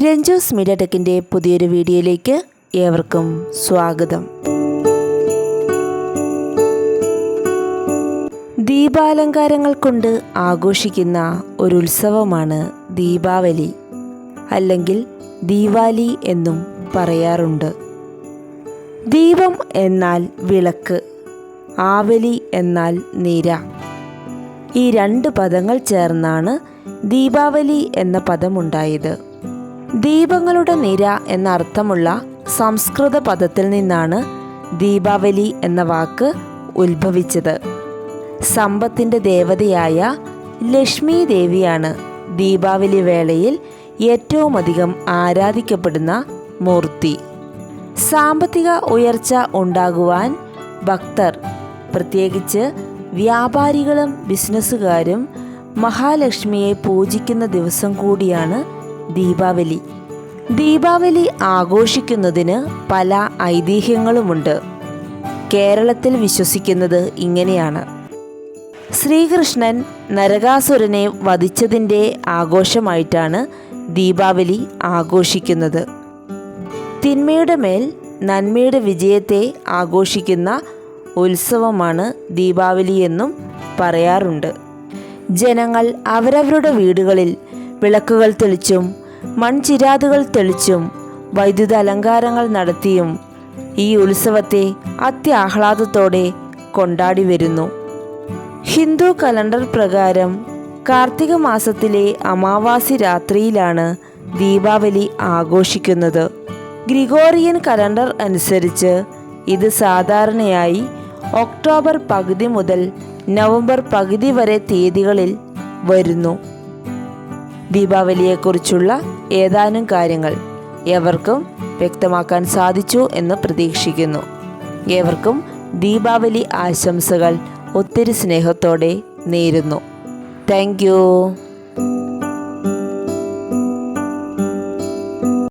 Ranju's media ടെക്കിൻ്റെ പുതിയൊരു വീഡിയോയിലേക്ക് ഏവർക്കും സ്വാഗതം. ദീപാലങ്കാരങ്ങൾ കൊണ്ട് ആഘോഷിക്കുന്ന ഒരു ഉത്സവമാണ് ദീപാവലി, അല്ലെങ്കിൽ ദീവാലി എന്നും പറയാറുണ്ട്. ദീപം എന്നാൽ വിളക്ക്, ആവലി എന്നാൽ നിര. ഈ രണ്ട് പദങ്ങൾ ചേർന്നാണ് ദീപാവലി എന്ന പദമുണ്ടായത്. ദീപങ്ങളുടെ നിര എന്ന അർത്ഥമുള്ള സംസ്കൃത പദത്തിൽ നിന്നാണ് ദീപാവലി എന്ന വാക്ക് ഉത്ഭവിച്ചത്. സമ്പത്തിൻ്റെ ദേവതയായ ലക്ഷ്മി ദേവിയാണ് ദീപാവലി വേളയിൽ ഏറ്റവുമധികം ആരാധിക്കപ്പെടുന്ന മൂർത്തി. സാമ്പത്തിക ഉയർച്ച ഉണ്ടാകുവാൻ ഭക്തർ, പ്രത്യേകിച്ച് വ്യാപാരികളും ബിസിനസ്സുകാരും മഹാലക്ഷ്മിയെ പൂജിക്കുന്ന ദിവസം കൂടിയാണ് ദീപാവലി. ദീപാവലി ആഘോഷിക്കുന്നതിന് പല ഐതിഹ്യങ്ങളുമുണ്ട്. കേരളത്തിൽ വിശ്വസിക്കുന്നത് ഇങ്ങനെയാണ്: ശ്രീകൃഷ്ണൻ നരകാസുരനെ വധിച്ചതിൻ്റെ ആഘോഷമായിട്ടാണ് ദീപാവലി ആഘോഷിക്കുന്നത്. തിന്മയുടെ മേൽ നന്മയുടെ വിജയത്തെ ആഘോഷിക്കുന്ന ഉത്സവമാണ് ദീപാവലി എന്നും പറയാറുണ്ട്. ജനങ്ങൾ അവരവരുടെ വീടുകളിൽ വിളക്കുകൾ തെളിച്ചും മൺചിരാതുകൾ തെളിച്ചും വൈദ്യുത അലങ്കാരങ്ങൾ നടത്തിയും ഈ ഉത്സവത്തെ അത്യാഹ്ലാദത്തോടെ കൊണ്ടാടി വരുന്നു. ഹിന്ദു കലണ്ടർ പ്രകാരം കാർത്തിക മാസത്തിലെ അമാവാസി രാത്രിയിലാണ് ദീപാവലി ആഘോഷിക്കുന്നത്. ഗ്രിഗോറിയൻ കലണ്ടർ അനുസരിച്ച് ഇത് സാധാരണയായി ഒക്ടോബർ പകുതി മുതൽ നവംബർ പകുതി വരെ തീയതികളിൽ വരുന്നു. ദീപാവലിയെക്കുറിച്ചുള്ള ഏതാനും കാര്യങ്ങൾ ഏവർക്കും വ്യക്തമാക്കാൻ സാധിച്ചു എന്ന് പ്രതീക്ഷിക്കുന്നു. ഏവർക്കും ദീപാവലി ആശംസകൾ ഒത്തിരി സ്നേഹത്തോടെ നേരുന്നു. Thank you.